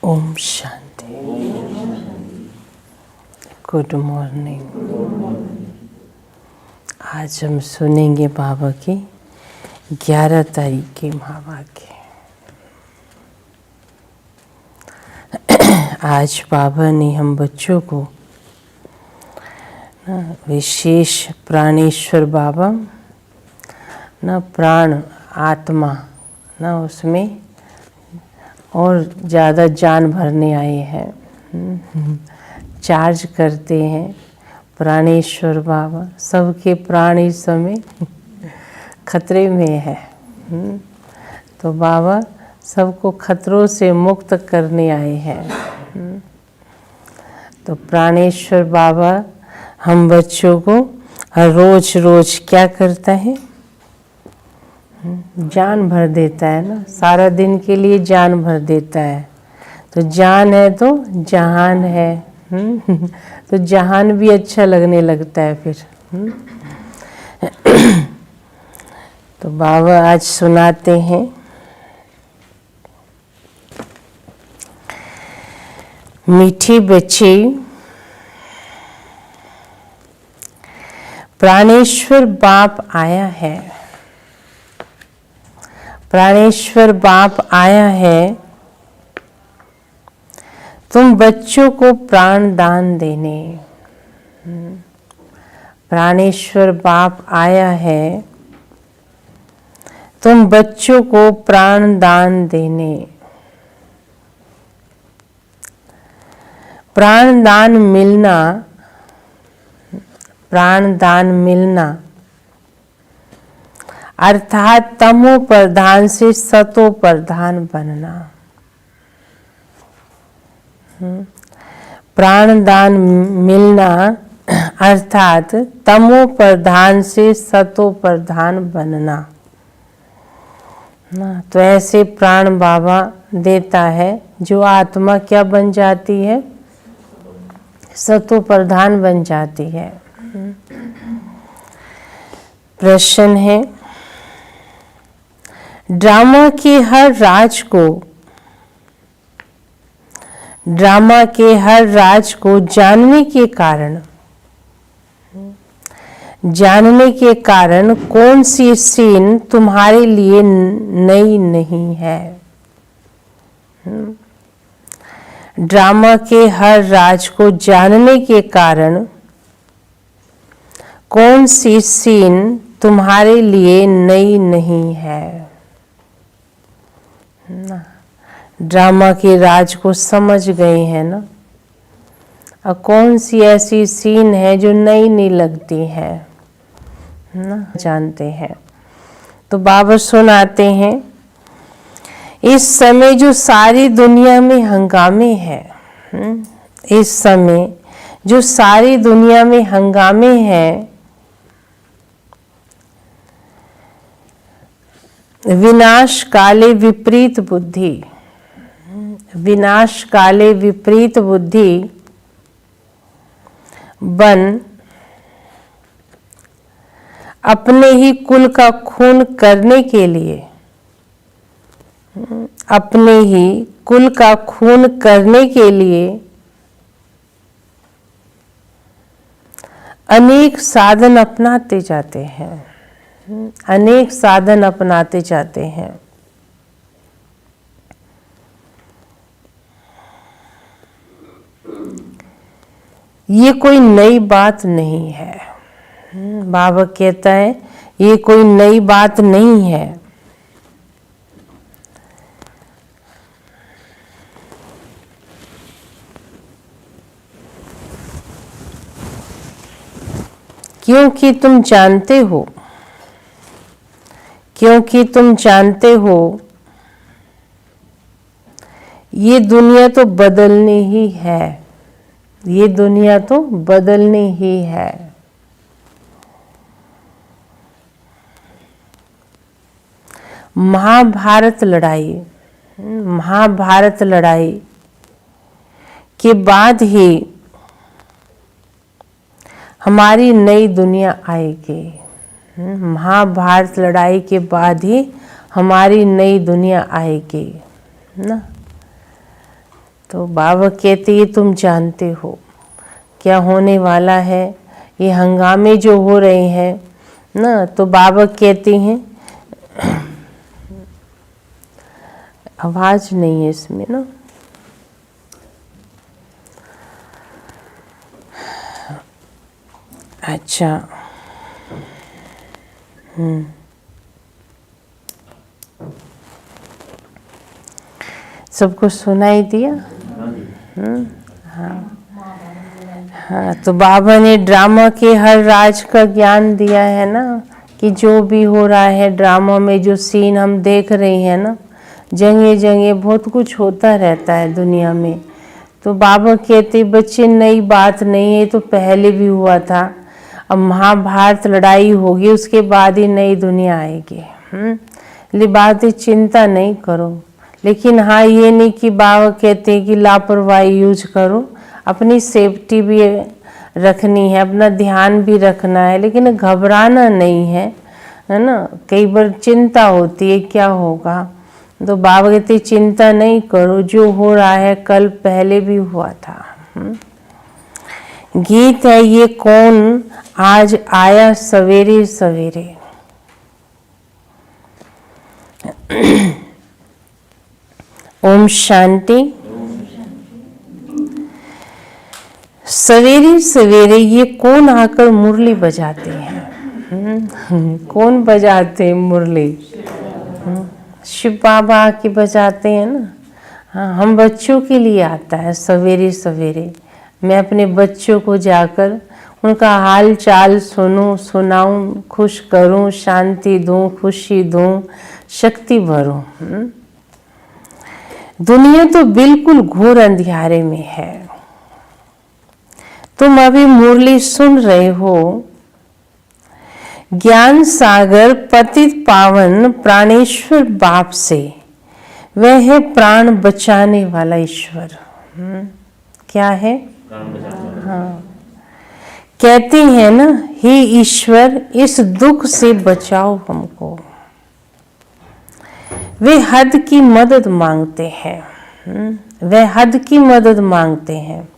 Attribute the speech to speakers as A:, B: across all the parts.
A: Om Shanti. Good morning. आज हम सुनेंगे बाबा की 11 तारीख के महावाक्य। आज बाबा ने हम बच्चों को विशेष प्राणेश्वर बाबा प्राण आत्मा उसमें और ज़्यादा जान भरने आए हैं, चार्ज करते हैं। प्राणेश्वर बाबा सबके प्राण इस समय खतरे में है, तो बाबा सबको खतरों से मुक्त करने आए हैं। तो प्राणेश्वर बाबा हम बच्चों को हर रोज क्या करता है? जान भर देता है ना, सारा दिन के लिए जान भर देता है। तो जान है तो जहान है, तो जहान भी अच्छा लगने लगता है फिर। तो बाबा आज सुनाते हैं मीठे बच्चे, प्राणेश्वर बाप आया है। प्राणेश्वर बाप आया है तुम बच्चों को प्राण दान देने। प्राणेश्वर बाप आया है तुम बच्चों को प्राण दान देने। प्राण दान मिलना अर्थात तमो प्रधान से सतो प्रधान बनना। प्राणदान मिलना अर्थात तमो प्रधान से सतो प्रधान बनना। तो ऐसे प्राण बाबा देता है जो आत्मा क्या बन जाती है? सतो प्रधान बन जाती है। प्रश्न है, ड्रामा के हर राज को जानने के कारण कौन सी सीन तुम्हारे लिए नई नहीं है? ड्रामा के हर राज को जानने के कारण कौन सी सीन तुम्हारे लिए नई नहीं है? ड्रामा के राज को समझ गए हैं ना। और कौन सी ऐसी सीन है जो नई नहीं लगती है ना, जानते हैं। तो बाबा सुनाते हैं, इस समय जो सारी दुनिया में हंगामे हैं, इस समय जो सारी दुनिया में हंगामे हैं, विनाश काले विपरीत बुद्धि बन अपने ही कुल का खून करने के लिए अनेक साधन अपनाते जाते हैं। ये कोई नई बात नहीं है। बाबा कहता है ये कोई नई बात नहीं है। क्योंकि तुम जानते हो ये दुनिया तो बदलनी ही है। महाभारत लड़ाई के बाद ही हमारी नई दुनिया आएगी। महाभारत लड़ाई के बाद ही हमारी नई दुनिया आएगी ना। तो बाबा कहते ये तुम जानते हो क्या होने वाला है, ये हंगामे जो हो रहे हैं ना, तो बाबा कहते हैं आवाज नहीं है इसमें ना, अच्छा सबको सुनाई दिया? हाँ, तो बाबा ने ड्रामा के हर राज का ज्ञान दिया है ना, कि जो भी हो रहा है ड्रामा में, जो सीन हम देख रहे हैं ना, जगह जगह बहुत कुछ होता रहता है दुनिया में। तो बाबा कहते बच्चे नई बात नहीं है, तो पहले भी हुआ था। अब महाभारत लड़ाई होगी, उसके बाद ही नई दुनिया आएगी। ये बातें चिंता नहीं करो, लेकिन हाँ ये नहीं कि बाबा कहते हैं कि लापरवाही यूज करो, अपनी सेफ्टी भी रखनी है, अपना ध्यान भी रखना है, लेकिन घबराना नहीं है, है ना। कई बार चिंता होती है क्या होगा, तो बाबा कहते चिंता नहीं करो, जो हो रहा है कल पहले भी हुआ था। गीत है ये कौन आज आया सवेरे सवेरे। ओम शांति। सवेरे सवेरे ये कौन आकर मुरली बजाते हैं? कौन बजाते हैं मुरली? शिव बाबा आके बजाते हैं ना। हाँ, हम बच्चों के लिए आता है सवेरे सवेरे। मैं अपने बच्चों को जाकर उनका हाल चाल सुनूं, सुनाऊं, खुश करूं, शांति दूं, खुशी दूं, शक्ति भरूं। दुनिया तो बिल्कुल घोर अंधियारे में है। तुम अभी मुरली सुन रहे हो। ज्ञान सागर पतित पावन प्राणेश्वर बाप से, वह है प्राण बचाने वाला ईश्वर। क्या है? हाँ, कहते हैं ना, हे ईश्वर इस दुख से बचाओ हमको। वे हद की मदद मांगते हैं, वे हद की मदद मांगते हैं,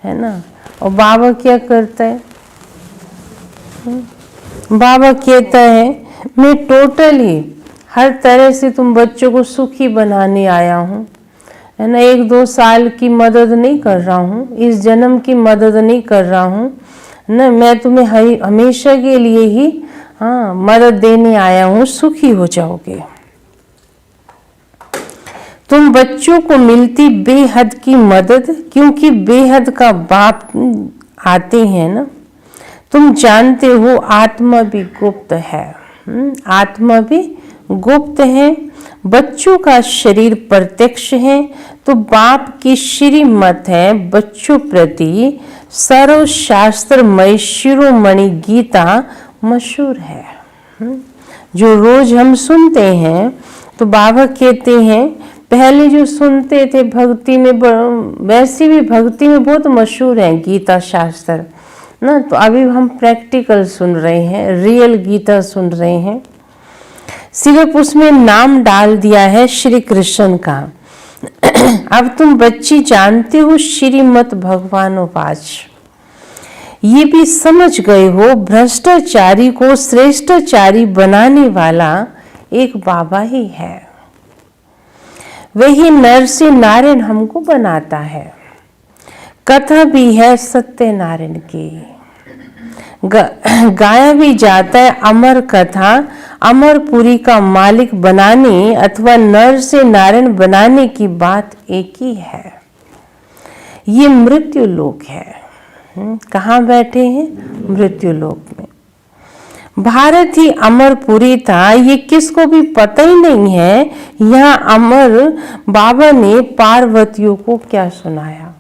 A: है ना। और बाबा क्या करता है? बाबा कहता है मैं टोटली हर तरह से तुम बच्चों को सुखी बनाने आया हूँ, है ना। 1-2 साल की मदद नहीं कर रहा हूँ, इस जन्म की मदद नहीं कर रहा हूँ ना, मैं तुम्हें हमेशा के लिए ही हाँ मदद देने आया हूँ, सुखी हो जाओगे। तुम बच्चों को मिलती बेहद की मदद, क्योंकि बेहद का बाप आते हैं ना। तुम जानते हो आत्मा भी गुप्त है, आत्मा भी गुप्त है। बच्चों का शरीर प्रत्यक्ष है, तो बाप की श्रीमत है बच्चों प्रति। सर्वशास्त्रमय शिरोमणि गीता मशहूर है, जो रोज हम सुनते हैं। तो बाबा कहते हैं पहले जो सुनते थे भक्ति में, वैसे भी भक्ति में बहुत मशहूर है गीता शास्त्र ना। तो अभी हम प्रैक्टिकल सुन रहे हैं, रियल गीता सुन रहे हैं। सिर्फ उसमें नाम डाल दिया है श्री कृष्ण का। अब तुम बच्ची जानते हो श्रीमत भगवानोवाच। ये भी समझ गए हो भ्रष्टाचारी को श्रेष्ठाचारी बनाने वाला एक बाबा ही है। वही नर से नारायण हमको बनाता है। कथा भी है सत्यनारायण की, गाया भी जाता है अमर कथा। अमरपुरी का मालिक बनाने अथवा नर से नारायण बनाने की बात एक ही है। ये मृत्यु लोक है। कहाँ बैठे हैं? मृत्यु लोक में। भारत ही अमरपुरी था, ये किसको भी पता ही नहीं है। यहाँ अमर बाबा ने पार्वतियों को क्या सुनाया?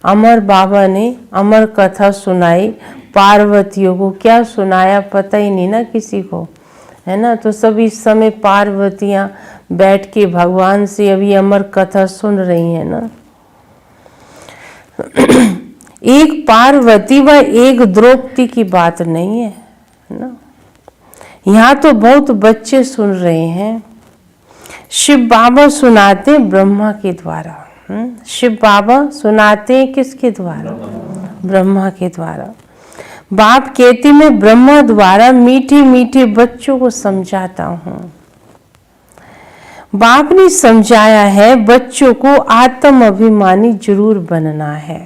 A: अमर बाबा ने अमर कथा सुनाई, पार्वतियों को क्या सुनाया पता ही नहीं ना किसी को, है ना। तो सब इस समय पार्वतियां बैठ के भगवान से अभी अमर कथा सुन रही हैं ना। एक पार्वती व एक द्रौपदी की बात नहीं है ना। यहाँ तो बहुत बच्चे सुन रहे हैं। शिव बाबा सुनाते ब्रह्मा के द्वारा। शिव बाबा सुनाते हैं किसके द्वारा? ब्रह्मा के द्वारा। बाप कहते मैं ब्रह्मा द्वारा मीठे मीठे बच्चों को समझाता हूँ। बाप ने समझाया है बच्चों को आत्म अभिमानी जरूर बनना है।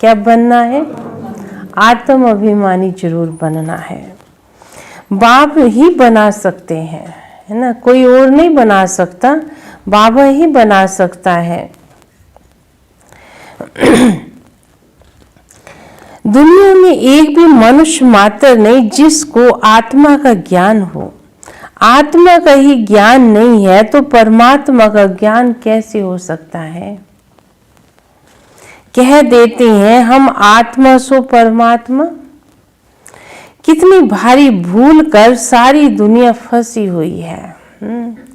A: क्या बनना है? आत्म अभिमानी जरूर बनना है। बाप ही बना सकते हैं, है ना, कोई और नहीं बना सकता, बाबा ही बना सकता है। दुनिया में एक भी मनुष्य मात्र नहीं जिसको आत्मा का ज्ञान हो। आत्मा का ही ज्ञान नहीं है तो परमात्मा का ज्ञान कैसे हो सकता है? कह देते हैं हम आत्मा सो परमात्मा। कितनी भारी भूल कर सारी दुनिया फंसी हुई है।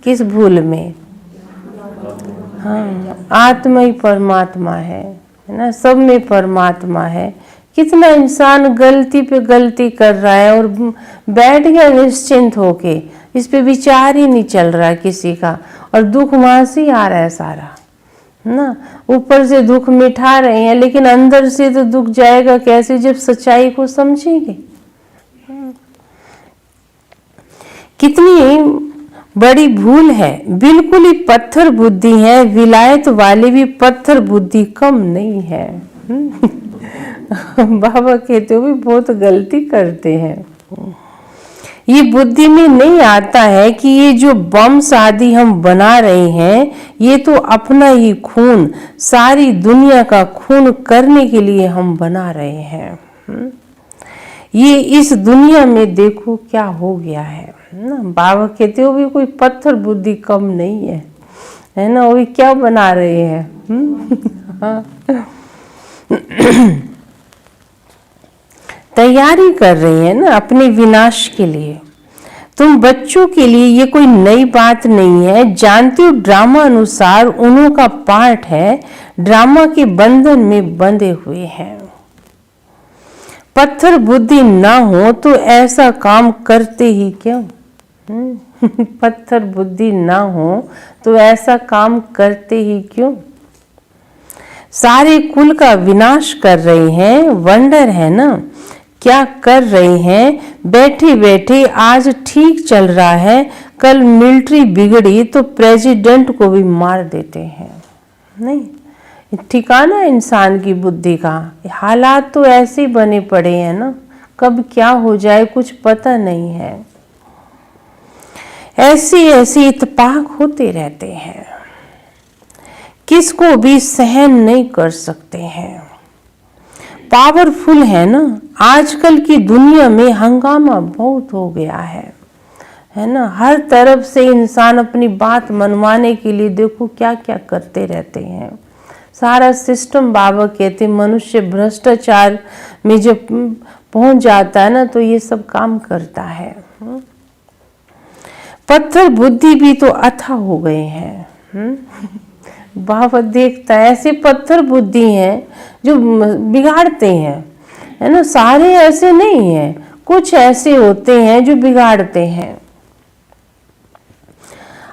A: किस भूल में? हाँ, आत्मा ही परमात्मा है ना, सब में परमात्मा है। कितना इंसान गलती पे गलती कर रहा है और बैठ गया निश्चिंत होके, इस पे विचार ही नहीं चल रहा है किसी का, और दुख वहां से आ रहा है सारा ना। ऊपर से दुख मिठा रहे हैं लेकिन अंदर से तो दुख जाएगा कैसे जब सच्चाई को समझेंगे। कितनी बड़ी भूल है, बिल्कुल ही पत्थर बुद्धि है। विलायत वाले भी पत्थर बुद्धि कम नहीं है। बाबा कहते हो भी बहुत गलती करते हैं। ये बुद्धि में नहीं आता है कि ये जो बम आदि हम बना रहे हैं ये तो अपना ही खून, सारी दुनिया का खून करने के लिए हम बना रहे हैं। ये इस दुनिया में देखो क्या हो गया है ना। बाबा कहते हो भी कोई पत्थर बुद्धि कम नहीं है ना, वो क्या बना रहे हैं। तैयारी कर रही है ना अपने विनाश के लिए। तुम बच्चों के लिए ये कोई नई बात नहीं है। जानते हो ड्रामा अनुसार उन्हों का पार्ट है, ड्रामा के बंधन में बंधे हुए हैं। पत्थर बुद्धि ना हो तो ऐसा काम करते ही क्यों? पत्थर बुद्धि ना हो तो ऐसा काम करते ही क्यों? सारे कुल का विनाश कर रहे हैं। वंडर है ना क्या कर रहे हैं? बैठे बैठे आज ठीक चल रहा है, कल मिलिट्री बिगड़ी तो प्रेसिडेंट को भी मार देते हैं। नहीं ठिकाना इंसान की बुद्धि का। हालात तो ऐसे ही बने पड़े हैं ना, कब क्या हो जाए कुछ पता नहीं है। ऐसे इत्तेफाक होते रहते हैं, किसको भी सहन नहीं कर सकते हैं। पावरफुल है ना। आजकल की दुनिया में हंगामा बहुत हो गया है ना। हर तरफ से इंसान अपनी बात मनवाने के लिए देखो क्या क्या करते रहते हैं। सारा सिस्टम बाबा कहते मनुष्य भ्रष्टाचार में जब पहुंच जाता है ना तो ये सब काम करता है। पत्थर बुद्धि भी तो अथा हो गए हैं। बाबा देखता है ऐसे पत्थर बुद्धि हैं जो बिगाड़ते हैं, है ना। सारे ऐसे नहीं हैं, कुछ ऐसे होते हैं जो बिगाड़ते हैं।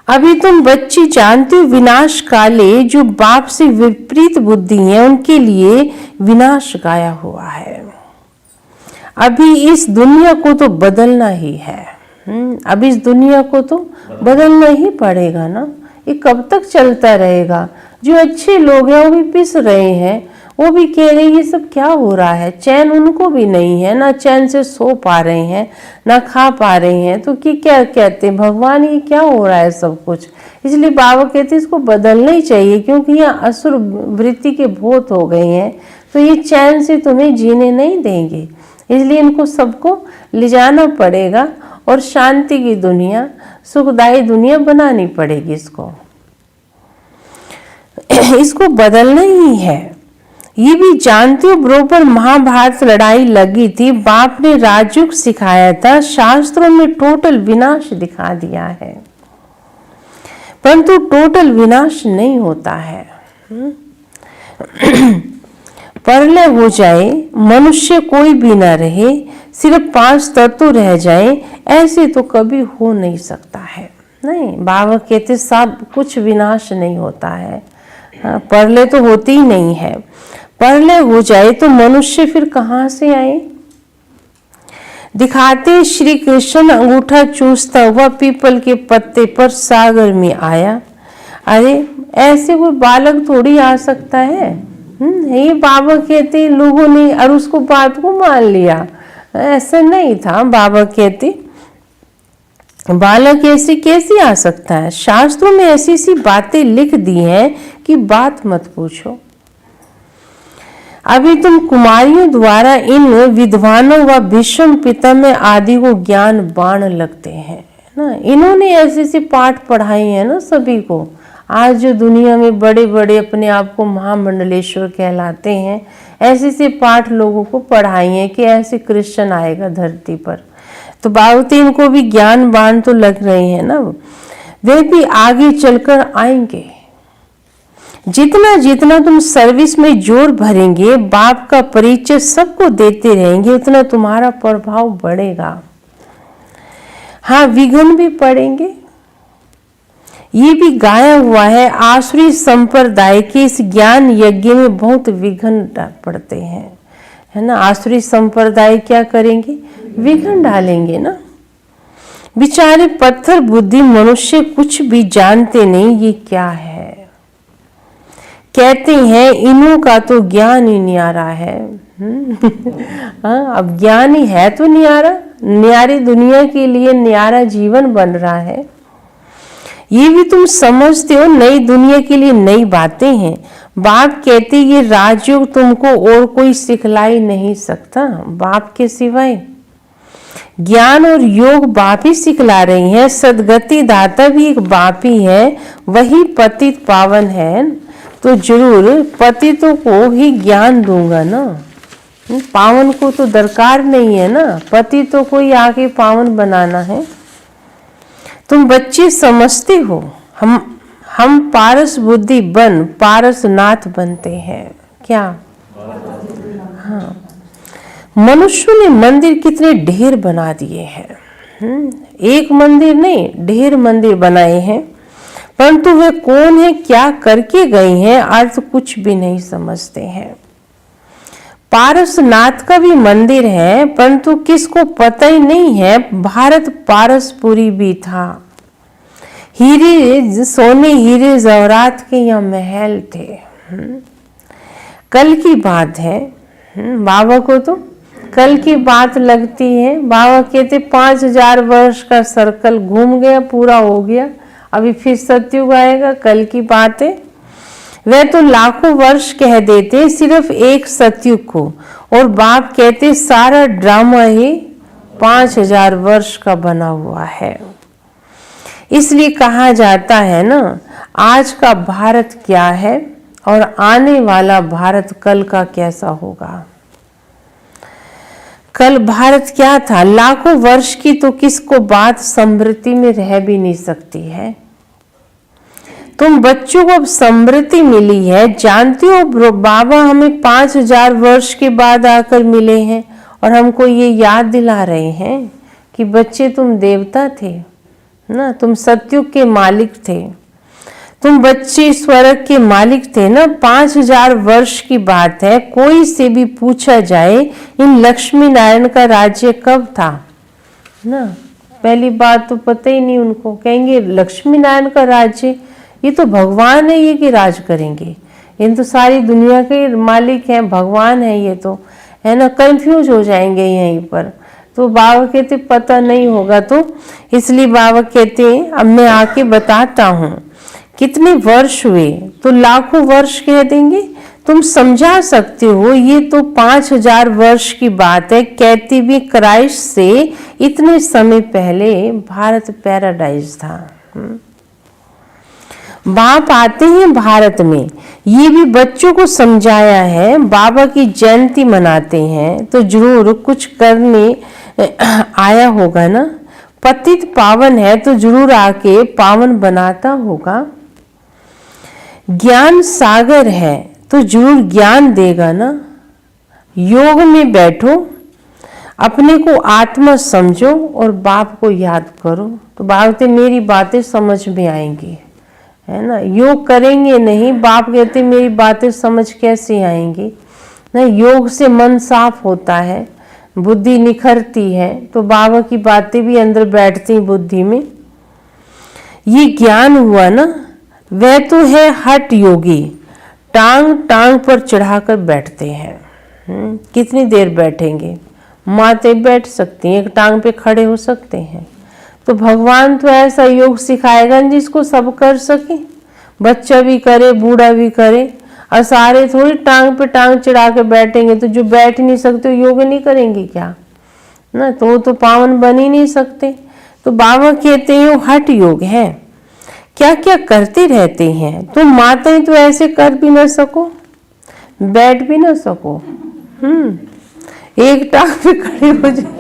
A: अभी तुम बच्ची जानते हो विनाश काले जो बाप से विपरीत बुद्धि है उनके लिए विनाश गाया हुआ है। अभी इस दुनिया को तो बदलना ही है। अब इस दुनिया को तो बदलना ही पड़ेगा ना। ये कब तक चलता रहेगा? जो अच्छे लोग हैं वो भी पिस रहे हैं, वो भी कह रहे ये सब क्या हो रहा है। चैन उनको भी नहीं है, ना चैन से सो पा रहे हैं ना खा पा रहे हैं। तो कि क्या कहते हैं भगवान ये क्या हो रहा है सब कुछ। इसलिए बाबा कहते इसको बदलना ही चाहिए क्योंकि यहाँ असुर वृत्ति के बहुत हो गए हैं, तो ये चैन से तुम्हें जीने नहीं देंगे। इसलिए इनको सबको ले जाना पड़ेगा और शांति की दुनिया, सुखदायी दुनिया बनानी पड़ेगी। इसको बदलना ही है। ये भी जानते हो बरोबर महाभारत लड़ाई लगी थी, बाप ने राजयुग सिखाया था, शास्त्रों में टोटल विनाश दिखा दिया है, परंतु टोटल विनाश नहीं होता है। प्रलय हो जाए, मनुष्य कोई भी ना रहे, सिर्फ 5 तत्व रह जाए, ऐसे तो कभी हो नहीं सकता है। नहीं, बाबा कहते सब कुछ विनाश नहीं होता है हाँ, परलय तो होती ही नहीं है। परलय हो जाए तो मनुष्य फिर कहाँ से आए? दिखाते श्री कृष्ण अंगूठा चूसता हुआ पीपल के पत्ते पर सागर में आया। अरे ऐसे कोई बालक थोड़ी आ सकता है। ये बाबा कहते लोगों ने और उसको बात को मान लिया, ऐसा नहीं था। बाबा कहते बालक ऐसे कैसे आ सकता है? शास्त्रों में ऐसी सी बातें लिख दी हैं कि बात मत पूछो। अभी तुम कुमारियों द्वारा इन विद्वानों व भीष्म पितामह आदि को ज्ञान बाण लगते हैं ना। इन्होंने ऐसे से पाठ पढ़ाए हैं ना सभी को। आज जो दुनिया में बड़े बड़े अपने आप को महामंडलेश्वर कहलाते हैं, ऐसे से पाठ लोगों को पढ़ाए हैं कि ऐसे कृष्ण आएगा धरती पर। तो बाबूते इनको भी ज्ञान बाण तो लग रहे हैं ना। वे भी आगे चलकर आएंगे। जितना जितना तुम सर्विस में जोर भरेंगे, बाप का परिचय सबको देते रहेंगे, उतना तुम्हारा प्रभाव बढ़ेगा। हाँ, विघ्न भी पड़ेंगे। ये भी गाया हुआ है, आसुरी संप्रदाय के इस ज्ञान यज्ञ में बहुत विघ्न पड़ते हैं, है ना। आसुरी संप्रदाय क्या करेंगे? विघ्न डालेंगे ना। बेचारे पत्थर बुद्धि मनुष्य कुछ भी जानते नहीं ये क्या है। कहते हैं इन्हों का तो ज्ञान ही न्यारा है। हाँ, अब ज्ञान ही है तो न्यारा, न्यारी दुनिया के लिए न्यारा जीवन बन रहा है। ये भी तुम समझते हो, नई दुनिया के लिए नई बातें हैं। बाप कहते ये राजयोग तुमको और कोई सिखला ही नहीं सकता बाप के सिवाय। ज्ञान और योग बाप ही सिखला रही हैं। सदगति दाता भी एक बाप ही है, वही पतित पावन है। तो जरूर पतितों को ही ज्ञान दूंगा ना, पावन को तो दरकार नहीं है ना। पतितों को ही आके पावन बनाना है। तुम बच्चे समझते हो हम पारस बुद्धि बन पारस नाथ बनते हैं क्या? हाँ, मनुष्यों ने मंदिर कितने ढेर बना दिए हैं। एक मंदिर नहीं, ढेर मंदिर बनाए हैं, परंतु वे कौन है, क्या करके गए हैं, अर्थ कुछ भी नहीं समझते हैं। पारसनाथ का भी मंदिर है, परंतु किसको पता ही नहीं है भारत पारसपुरी भी था। हीरे सोने हीरे जवरात के यहाँ महल थे। कल की बात है। बाबा को तो कल की बात लगती है। बाबा कहते 5000 वर्ष का सर्कल घूम गया, पूरा हो गया, अभी फिर सतयुग आएगा। कल की बात है। वह तो लाखों वर्ष कह देते सिर्फ एक सतयुग को, और बाप कहते सारा ड्रामा ही 5000 वर्ष का बना हुआ है। इसलिए कहा जाता है ना, आज का भारत क्या है और आने वाला भारत कल का कैसा होगा। कल भारत क्या था, लाखों वर्ष की तो किसको बात स्मृति में रह भी नहीं सकती है। तुम बच्चों को अब स्मृति मिली है, जानते हो बाबा हमें 5000 वर्ष के बाद आकर मिले हैं और हमको ये याद दिला रहे हैं कि बच्चे तुम देवता थे ना, तुम सतयुग के मालिक थे, तुम बच्चे स्वर्ग के मालिक थे ना। 5000 वर्ष की बात है। कोई से भी पूछा जाए इन लक्ष्मी नारायण का राज्य कब था ना, पहली बात तो पता ही नहीं उनको। कहेंगे लक्ष्मी नारायण का राज्य, ये तो भगवान है ये कि राज करेंगे, इन तो सारी दुनिया के मालिक हैं, भगवान है ये तो, है ना। कंफ्यूज हो जाएंगे यहीं पर। तो बाबा कहते पता नहीं होगा, तो इसलिए बाबा कहते अब मैं आके बताता हूँ कितने वर्ष हुए, तो लाखों वर्ष कह देंगे। तुम समझा सकते हो ये तो 5000 वर्ष की बात है। कहती भी क्राइस्ट से इतने समय पहले भारत पैराडाइज था। बाप आते हैं भारत में, ये भी बच्चों को समझाया है। बाबा की जयंती मनाते हैं तो जरूर कुछ करने आया होगा ना। पतित पावन है तो जरूर आके पावन बनाता होगा। ज्ञान सागर है तो जरूर ज्ञान देगा ना। योग में बैठो, अपने को आत्मा समझो और बाप को याद करो, तो बाप से मेरी बातें समझ में आएंगी, है ना। योग करेंगे नहीं, बाप कहते मेरी बातें समझ कैसे आएंगी ना। योग से मन साफ होता है, बुद्धि निखरती है, तो बाबा की बातें भी अंदर बैठती बुद्धि में। ये ज्ञान हुआ ना, वह तो है हठ योगी, टांग टांग पर चढ़ाकर बैठते हैं। कितनी देर बैठेंगे, मातें बैठ सकती हैं, एक टांग पे खड़े हो सकते हैं। तो भगवान तो ऐसा योग सिखाएगा जिसको सब कर सके, बच्चा भी करे, बूढ़ा भी करे। और सारे थोड़ी टांग पे टांग चढ़ा के बैठेंगे, तो जो बैठ नहीं सकते योग नहीं करेंगे क्या ना, तो वो तो पावन बन ही नहीं सकते। तो बाबा कहते हैं हठ योग है, क्या क्या करते रहते हैं। तो माताएं तो ऐसे कर भी ना सको, बैठ भी ना सको, एक टांग पे खड़े हो जाए।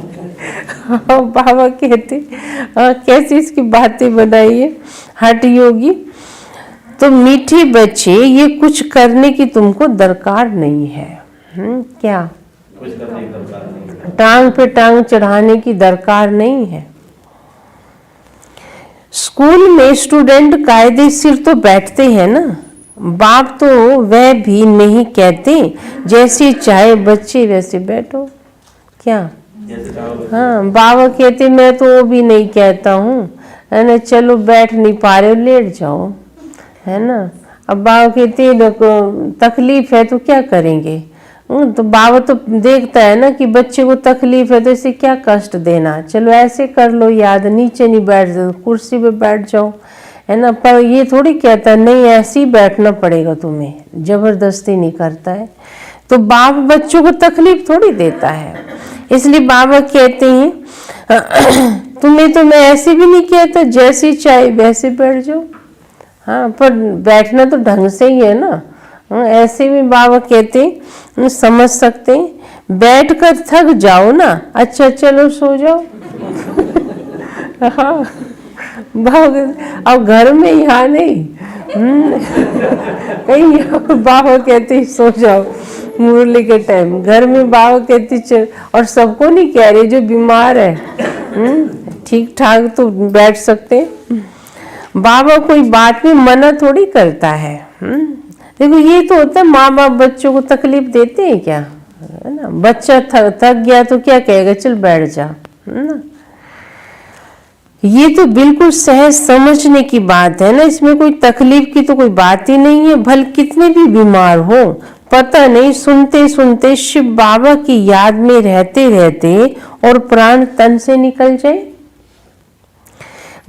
A: बाबा कहते कैसी इसकी बातें बनाई है, हठ योगी। तो मीठे बच्चे, ये कुछ करने की तुमको दरकार नहीं है। क्या कुछ करने की दरकार नहीं, टांग पे टांग चढ़ाने की दरकार नहीं है। स्कूल में स्टूडेंट कायदेशीर तो बैठते हैं ना, बाप तो वह भी नहीं कहते जैसे चाहे बच्चे वैसे बैठो। क्या हाँ, बाबा कहते मैं तो वो भी नहीं कहता हूँ, है ना, चलो बैठ नहीं पा रहे हो लेट जाओ, है ना। अब बाबा कहते तकलीफ है तो क्या करेंगे। तो बाबा तो देखता है ना कि बच्चे को तकलीफ है, तो इसे क्या कष्ट देना, चलो ऐसे कर लो याद, नीचे नहीं बैठ जाओ, कुर्सी पे बैठ जाओ, है ना। पर ये थोड़ी कहता नहीं ऐसे ही बैठना पड़ेगा तुम्हें, जबरदस्ती नहीं करता है। तो बाप बच्चों को तकलीफ थोड़ी देता है, इसलिए बाबा कहते हैं तुम्हें तो मैं ऐसे भी नहीं कहता, जैसे चाहे वैसे बैठ जाओ। हाँ, पर बैठना तो ढंग से ही है ना। ऐसे भी बाबा कहते समझ सकते, बैठ कर थक जाओ ना, अच्छा चलो सो जाओ। हाँ, अब घर में यहाँ नहीं, कहीं बाबा कहते सो जाओ मुरली के टाइम, घर में बाबा कहती चल। और सबको नहीं कह रही, जो बीमार है ठीक ठाक तो बैठ सकते। बाबा कोई बात में मना थोड़ी करता है। देखो ये तो होता है, माँ बाप बच्चों को तकलीफ देते हैं क्या, है ना। बच्चा थक गया तो क्या कहेगा, चल बैठ जा, है ना। ये तो बिल्कुल सहज समझने की बात है ना, इसमें कोई तकलीफ की तो कोई बात ही नहीं है। भले कितने भी बीमार हो, पता नहीं सुनते सुनते शिव बाबा की याद में रहते रहते और प्राण तन से निकल जाए।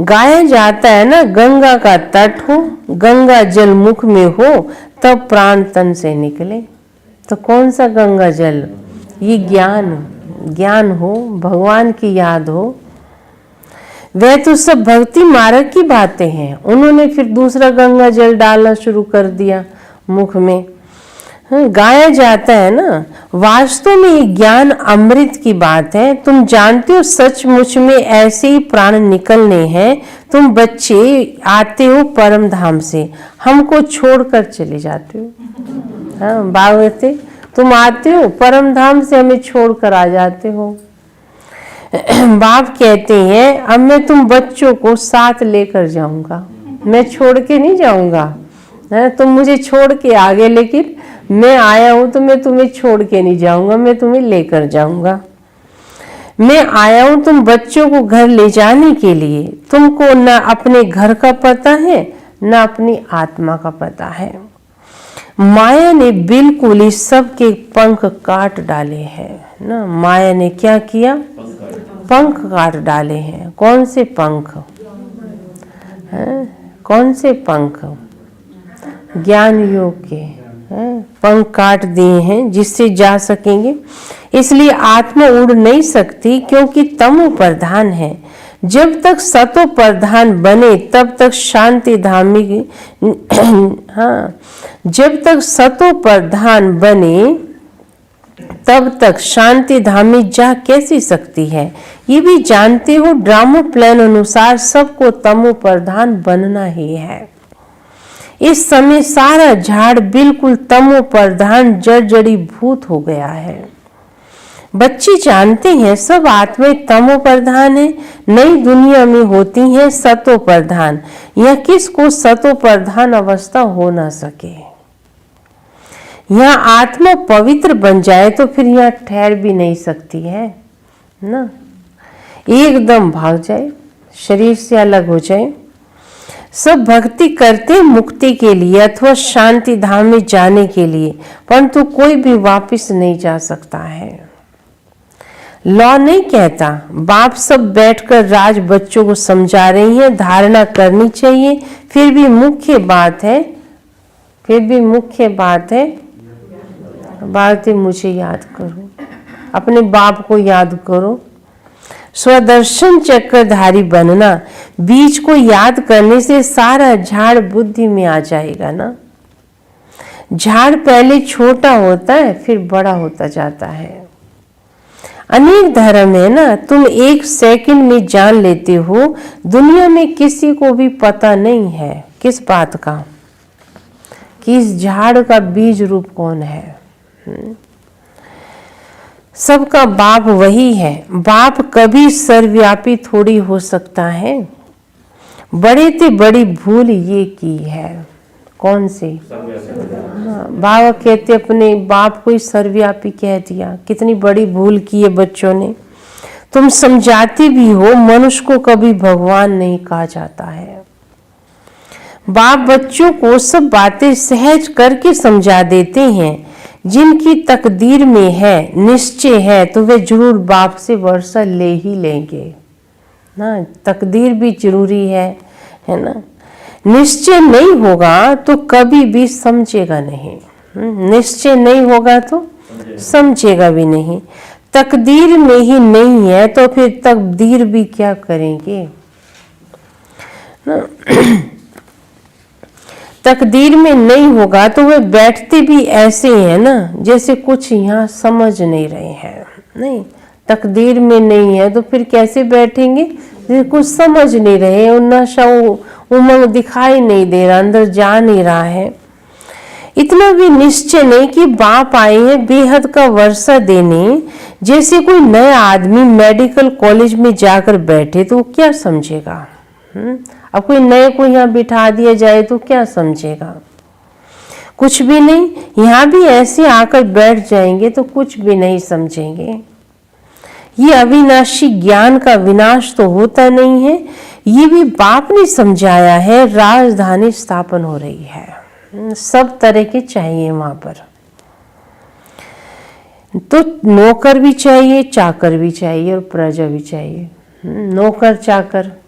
A: गाया जाता है ना, गंगा का तट हो, गंगा जल मुख में हो, तब प्राण तन से निकले। तो कौन सा गंगा जल, ये ज्ञान हो, भगवान की याद हो। वह तो सब भक्ति मार्ग की बातें हैं, उन्होंने फिर दूसरा गंगा जल डालना शुरू कर दिया मुख में। गाया जाता है ना, वास्तव में ये ज्ञान अमृत की बात है। तुम जानते हो सचमुच में ऐसे ही प्राण निकलने हैं। तुम बच्चे आते हो परम धाम से, हमको छोड़कर चले जाते हो। हाँ, बागवती तुम आते हो परम धाम से, हमें छोड़कर आ जाते हो। बाप कहते हैं अब मैं तुम बच्चों को साथ लेकर जाऊंगा, मैं छोड़ के नहीं जाऊंगा। तुम मुझे छोड़ के आ गए, लेकिन मैं आया हूं तो मैं तुम्हें छोड़ के नहीं जाऊंगा, मैं तुम्हें लेकर जाऊंगा। मैं आया हूं तुम बच्चों को घर ले जाने के लिए। तुमको न अपने घर का पता है, न अपनी आत्मा का पता है। माया ने बिल्कुल इस सब के पंख काट डाले हैं ना। माया ने क्या किया, पंख काट डाले हैं। कौन से पंख हैं, कौन से पंख, ज्ञान योग के पंख काट दिए हैं जिससे जा सकेंगे। इसलिए आत्मा उड़ नहीं सकती, क्योंकि तमो प्रधान है। जब तक सतो प्रधान बने तब तक शांति धामी हाँ, जब तक सतो प्रधान बने तब तक शांति धामी जा कैसी सकती है। ये भी जानते हो ड्रामा प्लान अनुसार सबको तमो प्रधान बनना ही है। इस समय सारा झाड़ बिल्कुल तमो प्रधान जड़ी भूत हो गया है। बच्चे जानते हैं सब आत्माएं तमो प्रधान है, नई दुनिया में होती हैं सतो प्रधान। यह किसको सतो प्रधान अवस्था हो ना सके। यहाँ आत्मा पवित्र बन जाए तो फिर यहाँ ठहर भी नहीं सकती है ना, एकदम भाग जाए, शरीर से अलग हो जाए। सब भक्ति करते मुक्ति के लिए अथवा शांति धाम में जाने के लिए, परंतु कोई भी वापस नहीं जा सकता है। लॉ नहीं कहता, बाप सब बैठकर राज बच्चों को समझा रही है, धारणा करनी चाहिए। फिर भी मुख्य बात है भारती मुझे याद करो, अपने बाप को याद करो। स्वदर्शन चक्रधारी बनना, बीज को याद करने से सारा झाड़ बुद्धि में आ जाएगा ना। झाड़ पहले छोटा होता है फिर बड़ा होता जाता है। अनेक धर्म है ना, तुम एक सेकंड में जान लेते हो। दुनिया में किसी को भी पता नहीं है किस बात का, कि इस झाड़ का बीज रूप कौन है। सबका बाप वही है। बाप कभी सर्वव्यापी थोड़ी हो सकता है। बड़े से बड़ी भूल ये की है। कौन सी? बाबा कहते अपने बाप को ही सर्वव्यापी कह दिया। कितनी बड़ी भूल की है बच्चों ने। तुम समझाते भी हो, मनुष्य को कभी भगवान नहीं कहा जाता है। बाप बच्चों को सब बातें सहज करके समझा देते हैं। जिनकी तकदीर में है, निश्चय है, तो वे जरूर बाप से वर्षा ले ही लेंगे ना। तकदीर भी जरूरी है ना। निश्चय नहीं होगा तो कभी भी समझेगा नहीं। निश्चय नहीं होगा तो समझेगा भी नहीं। तकदीर में ही नहीं है तो फिर तकदीर भी क्या करेंगे ना। तकदीर में नहीं होगा तो वे बैठते भी ऐसे हैं ना जैसे कुछ यहाँ समझ नहीं रहे हैं। नहीं, तकदीर में नहीं है तो फिर कैसे बैठेंगे, जैसे कुछ समझ नहीं रहे। नशा उमंग दिखाई नहीं दे रहा, अंदर जा नहीं रहा है। इतना भी निश्चय नहीं कि बाप आए हैं बेहद का वर्षा देने। जैसे कोई नया आदमी मेडिकल कॉलेज में जाकर बैठे तो वो क्या समझेगा। अब कोई नए को यहाँ बिठा दिया जाए तो क्या समझेगा, कुछ भी नहीं। यहाँ भी ऐसे आकर बैठ जाएंगे तो कुछ भी नहीं समझेंगे। ये अविनाशी ज्ञान का विनाश तो होता नहीं है, ये भी बाप ने समझाया है। राजधानी स्थापन हो रही है, सब तरह के चाहिए वहां पर। तो नौकर भी चाहिए, चाकर भी चाहिए और प्रजा भी चाहिए। नौकर चाकर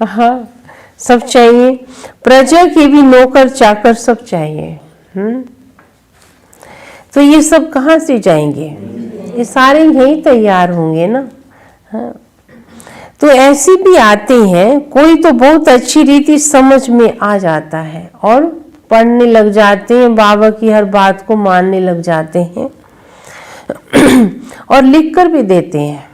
A: हाँ, सब चाहिए। प्रजा के भी नौकर चाकर सब चाहिए। तो ये सब कहाँ से जाएंगे, ये सारे यही तैयार होंगे ना। हाँ, तो ऐसे भी आते हैं। कोई तो बहुत अच्छी रीति समझ में आ जाता है और पढ़ने लग जाते हैं, बाबा की हर बात को मानने लग जाते हैं और लिख कर भी देते हैं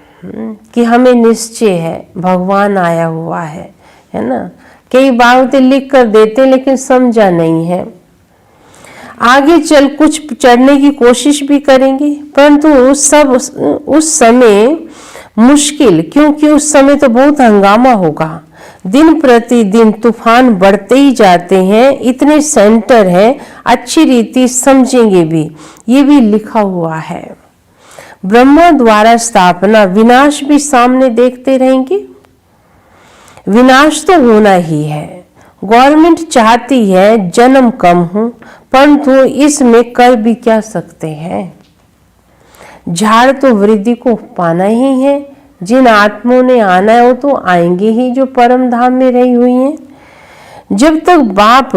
A: कि हमें निश्चय है भगवान आया हुआ है ना। कई बातें लिख कर देते हैं लेकिन समझा नहीं है। आगे चल कुछ चढ़ने की कोशिश भी करेंगे, परंतु उस समय मुश्किल, क्योंकि उस समय तो बहुत हंगामा होगा। दिन प्रतिदिन तूफान बढ़ते ही जाते हैं। इतने सेंटर हैं, अच्छी रीति समझेंगे भी। ये भी लिखा हुआ है। ब्रह्मा द्वारा स्थापना, विनाश भी सामने देखते रहेंगे। विनाश तो होना ही है। गवर्नमेंट चाहती है जन्म कम हो, परंतु इसमें कर भी क्या सकते हैं। झाड़ तो वृद्धि को पाना ही है। जिन आत्माओं ने आना है वो तो आएंगे ही, जो परम धाम में रही हुई हैं। जब तक बाप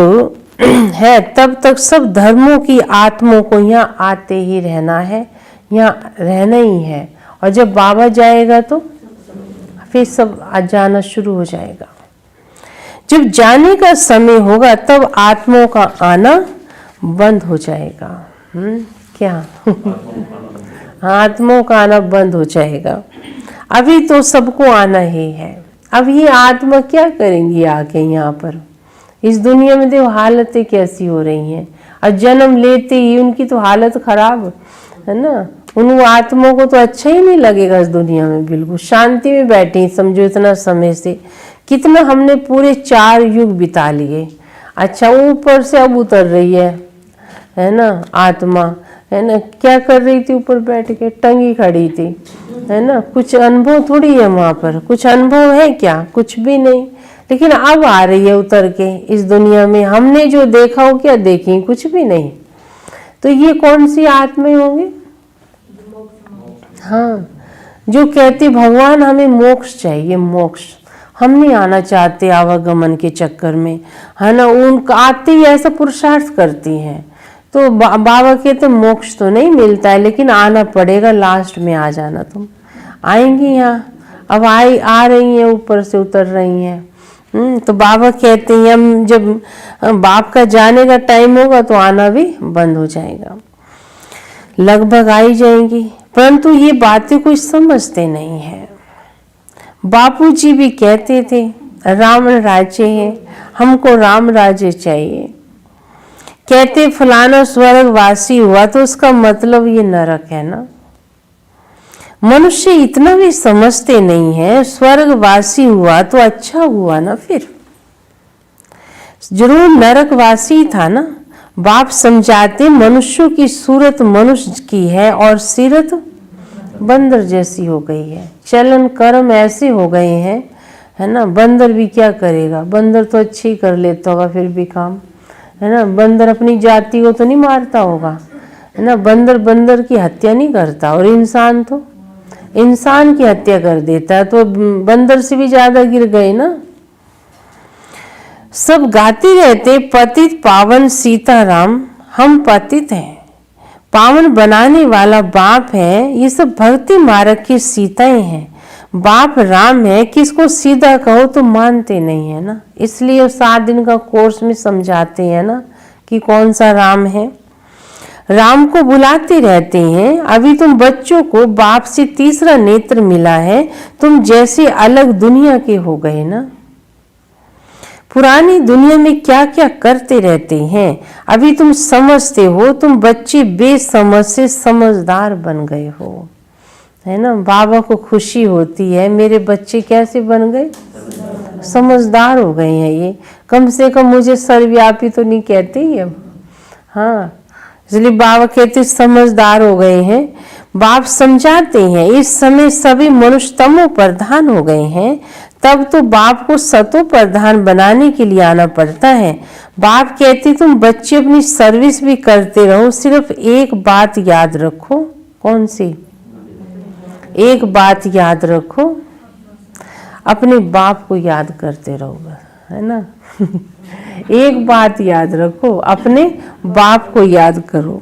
A: है तब तक सब धर्मों की आत्माओं को यहाँ आते ही रहना है, यहाँ रहना ही है। और जब बाबा जाएगा तो फिर सब जाना शुरू हो जाएगा। जब जाने का समय होगा तब आत्माओं का आना बंद हो जाएगा। क्या आत्माओं का आना बंद हो जाएगा। अभी तो सबको आना ही है। अब ये आत्मा क्या करेंगी आके यहाँ पर। इस दुनिया में देखो हालतें कैसी हो रही हैं। और जन्म लेते ही उनकी तो हालत खराब है ना। उन आत्माओं को तो अच्छा ही नहीं लगेगा इस दुनिया में, बिल्कुल शांति में बैठी समझो इतना समय से। कितना हमने पूरे 4 युग बिता लिए। अच्छा ऊपर से अब उतर रही है ना आत्मा, है ना। क्या कर रही थी ऊपर बैठ के? टंगी खड़ी थी, है ना। कुछ अनुभव थोड़ी है वहां पर, कुछ अनुभव है क्या? कुछ भी नहीं। लेकिन अब आ रही है उतर के इस दुनिया में। हमने जो देखा हो क्या देखी? कुछ भी नहीं। तो ये कौन सी आत्माएं होंगी? हाँ, जो कहती भगवान हमें मोक्ष चाहिए, मोक्ष। हम नहीं आना चाहते आवागमन के चक्कर में, है ना। उनका आते ही ऐसा पुरुषार्थ करती हैं। तो बाबा कहते मोक्ष तो नहीं मिलता है, लेकिन आना पड़ेगा, लास्ट में आ जाना तुम। आएंगी यहाँ, अब आ रही हैं, ऊपर से उतर रही हैं। तो बाबा कहते हैं हम जब बाप का जाने का टाइम होगा तो आना भी बंद हो जाएगा, लगभग आई जाएंगी। परंतु ये बातें कोई समझते नहीं है। बापूजी भी कहते थे राम राज्य है, हमको राम राज्य चाहिए। कहते फलाना स्वर्गवासी हुआ तो उसका मतलब ये नरक है ना। मनुष्य इतना भी समझते नहीं है, स्वर्गवासी हुआ तो अच्छा हुआ ना, फिर जरूर नरकवासी था ना। बाप समझाते मनुष्यों की सूरत मनुष्य की है और सीरत बंदर जैसी हो गई है। चलन कर्म ऐसे हो गए हैं, है ना। बंदर भी क्या करेगा? बंदर तो अच्छे ही कर लेता होगा फिर भी काम, है ना। बंदर अपनी जाति को तो नहीं मारता होगा, है ना। बंदर बंदर की हत्या नहीं करता, और इंसान तो इंसान की हत्या कर देता है। तो बंदर से भी ज्यादा गिर गए ना। सब गाते रहते पतित पावन सीताराम, हम पतित हैं, पावन बनाने वाला बाप है। ये सब भक्ति मार्ग की सीताएं हैं। बाप राम है, किसको सीधा कहो तो मानते नहीं है ना। इसलिए 7 दिन का कोर्स में समझाते हैं ना कि कौन सा राम है। राम को बुलाते रहते हैं। अभी तुम बच्चों को बाप से तीसरा नेत्र मिला है, तुम जैसे अलग दुनिया के हो गए ना। पुरानी दुनिया में क्या क्या करते रहते हैं, अभी तुम समझते हो। तुम बच्चे बेसमझ से समझदार बन गए हो, है ना। बाबा को खुशी होती है मेरे बच्चे कैसे बन गए, समझदार हो गए हैं ये। कम से कम मुझे सर्वव्यापी तो नहीं कहते ही अब। हाँ, इसलिए बाबा कहते समझदार हो गए हैं। बाप समझाते हैं इस समय सभी मनुष्य तमो प्रधान हो गए हैं, तब तो बाप को सतो प्रधान बनाने के लिए आना पड़ता है। बाप कहते तुम बच्चे अपनी सर्विस भी करते रहो, सिर्फ एक बात याद रखो। कौन सी एक बात याद रखो? अपने बाप को याद करते रहो, है ना। एक बात याद रखो, अपने बाप को याद करो।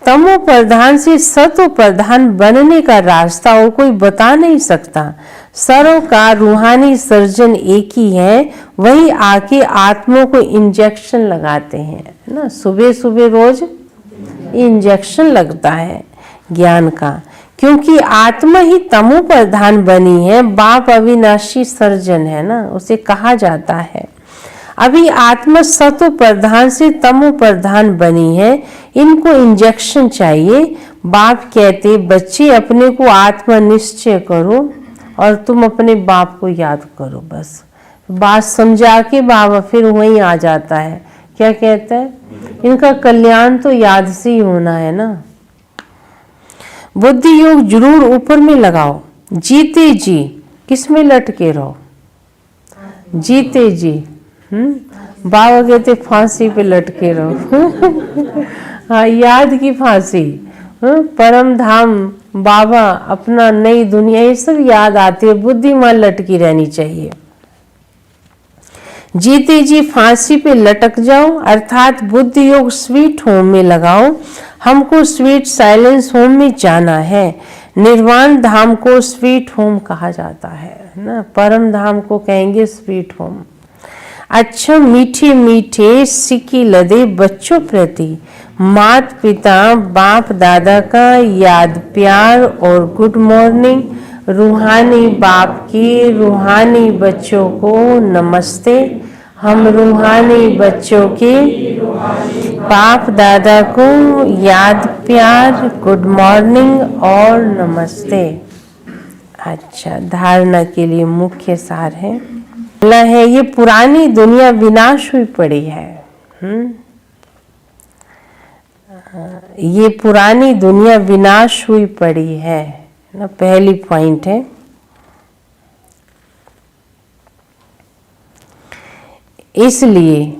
A: तमो प्रधान से सतो प्रधान बनने का रास्ता और कोई बता नहीं सकता। सरों का रूहानी सर्जन एक ही है, वही आके आत्मा को इंजेक्शन लगाते हैं ना। सुबह सुबह रोज इंजेक्शन लगता है ज्ञान का, क्योंकि आत्मा ही तमो प्रधान बनी है। बाप अविनाशी सर्जन है ना, उसे कहा जाता है। अभी आत्मा सतो प्रधान से तमो प्रधान बनी है, इनको इंजेक्शन चाहिए। बाप कहते बच्चे अपने को आत्मा निश्चय करो और तुम अपने बाप को याद करो। बस बात समझा के बाबा फिर वहीं आ जाता है। क्या कहता है? इनका कल्याण तो याद से ही होना है ना। बुद्धि योग जरूर ऊपर में लगाओ, जीते जी किस में लटके रहो, जीते जी। बाबा कहते फांसी पे लटके रहो। हाँ, याद की फांसी, परम धाम, बाबा, अपना नई दुनिया, ये सब याद आती है। बुद्धि वहां लटकी रहनी चाहिए। जीते जी फांसी पे लटक जाओ, अर्थात बुद्धि योग स्वीट होम में लगाओ। हमको स्वीट साइलेंस होम में जाना है। निर्वाण धाम को स्वीट होम कहा जाता है ना, परम धाम को कहेंगे स्वीट होम। अच्छा मीठे मीठे सिक्की लदे बच्चों प्रति माता पिता बाप दादा का याद प्यार और गुड मॉर्निंग। रूहानी बाप की रूहानी बच्चों को नमस्ते। हम रूहानी बच्चों की बाप दादा को याद प्यार, गुड मॉर्निंग और नमस्ते। अच्छा, धारणा के लिए मुख्य सार है ये पुरानी दुनिया विनाश हुई पड़ी है। ये पुरानी दुनिया विनाश हुई पड़ी है ना, पहली पॉइंट है। इसलिए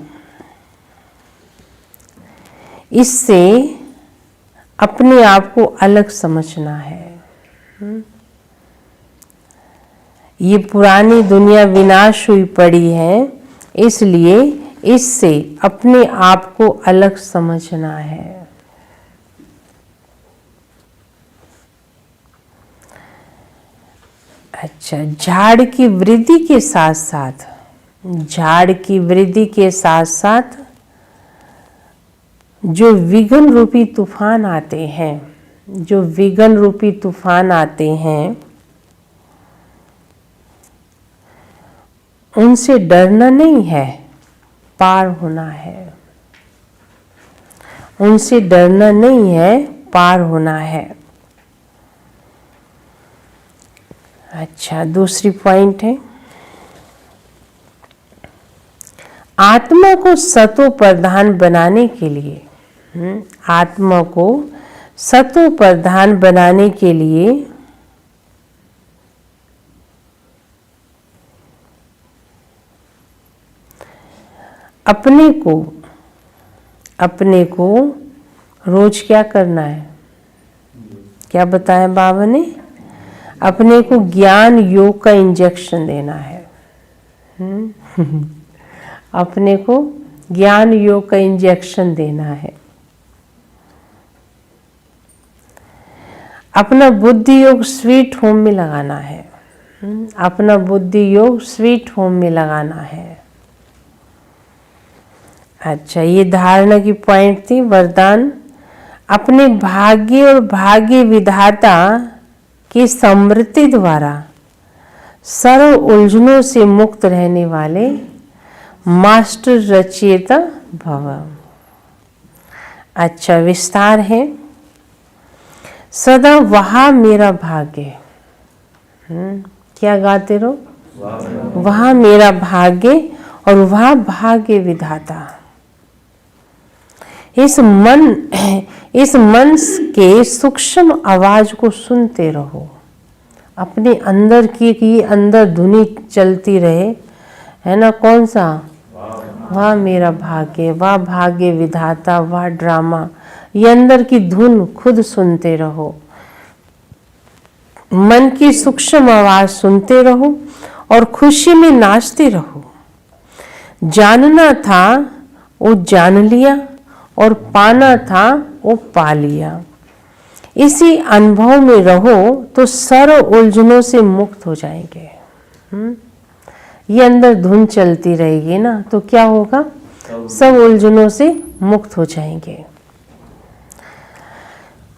A: इससे अपने आप को अलग समझना है। ये पुरानी दुनिया विनाश हुई पड़ी है, इसलिए इससे अपने आप को अलग समझना है। अच्छा, झाड़ की वृद्धि के साथ साथ, झाड़ की वृद्धि के साथ साथ जो विघ्न रूपी तूफान आते हैं, जो विघ्न रूपी तूफान आते हैं, उनसे डरना नहीं है, पार होना है। उनसे डरना नहीं है, पार होना है। अच्छा, दूसरी पॉइंट है, आत्मा को सतो प्रधान बनाने के लिए, आत्मा को सतो प्रधान बनाने के लिए अपने को रोज क्या करना है? क्या बताया बाबा ने? अपने को ज्ञान योग का इंजेक्शन देना है। अपने को ज्ञान योग का इंजेक्शन देना है। अपना बुद्धि योग स्वीट होम में लगाना है। अपना बुद्धि योग स्वीट होम में लगाना है। अच्छा, ये धारणा की पॉइंट थी। वरदान, अपने भाग्य और भाग्य विधाता की समृद्धि द्वारा सर्व उलझनों से मुक्त रहने वाले मास्टर रचयिता भव। अच्छा, विस्तार है, सदा वहाँ मेरा भाग्य। क्या गाते रहो? वहाँ मेरा भाग्य और वहाँ भाग्य विधाता। इस मन के सूक्ष्म आवाज को सुनते रहो। अपने अंदर की अंदर धुनी चलती रहे, है ना? कौन सा? वाह मेरा भाग्य, वाह भाग्य विधाता, वाह ड्रामा। ये अंदर की धुन खुद सुनते रहो। मन की सूक्ष्म आवाज सुनते रहो और खुशी में नाचते रहो। जानना था वो जान लिया और पाना था वो पा लिया। इसी अनुभव में रहो तो सर्व उलझनों से मुक्त हो जाएंगे। ये अंदर धुन चलती रहेगी ना, तो क्या होगा? सब उलझनों से मुक्त हो जाएंगे।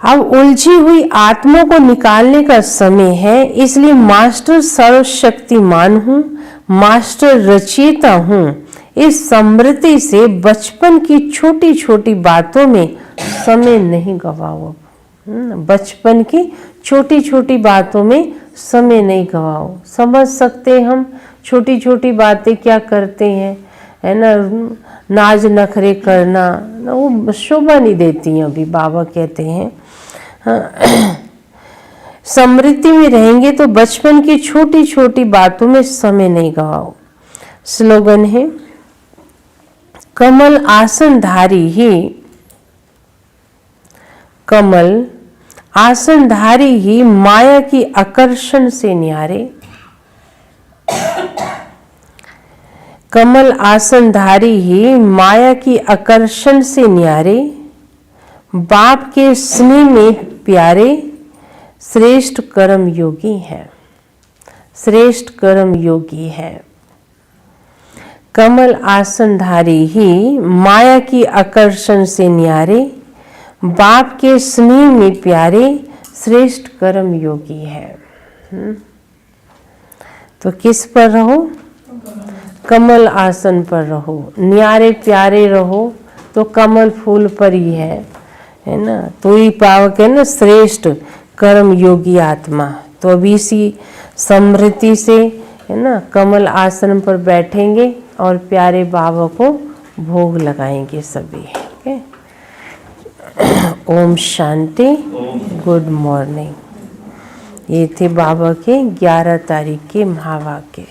A: अब उलझी हुई आत्मा को निकालने का समय है, इसलिए मास्टर सर्वशक्तिमान हूँ, मास्टर रचयिता हूँ। इस समृद्धि से बचपन की छोटी छोटी बातों में समय नहीं गवाओ। बचपन की छोटी छोटी बातों में समय नहीं गवाओ। समझ सकते हम छोटी छोटी बातें क्या करते हैं, है ना? नाज नखरे करना वो शोभा नहीं देती हैं। अभी बाबा कहते हैं समृद्धि में रहेंगे तो बचपन की छोटी छोटी बातों में समय नहीं गवाओ। स्लोगन है, कमल आसनधारी ही, कमल आसनधारी ही माया की आकर्षण से न्यारे। कमल आसनधारी ही माया की आकर्षण से न्यारे, बाप के स्नेह में प्यारे, श्रेष्ठ कर्म योगी है, श्रेष्ठ कर्म योगी है। कमल आसनधारी ही माया की आकर्षण से न्यारे, बाप के स्नेह में प्यारे, श्रेष्ठ कर्म योगी है। तो किस पर रहो? कमल आसन पर रहो, न्यारे प्यारे रहो, तो कमल फूल पर ही है ना। तो ही पावक है ना श्रेष्ठ कर्म योगी आत्मा। तो अभी इसी समृद्धि से है ना कमल आसन पर बैठेंगे और प्यारे बाबा को भोग लगाएंगे सभी। Om Shanti, good morning. ये थे बाबा के 11 तारीख के महावाक्य।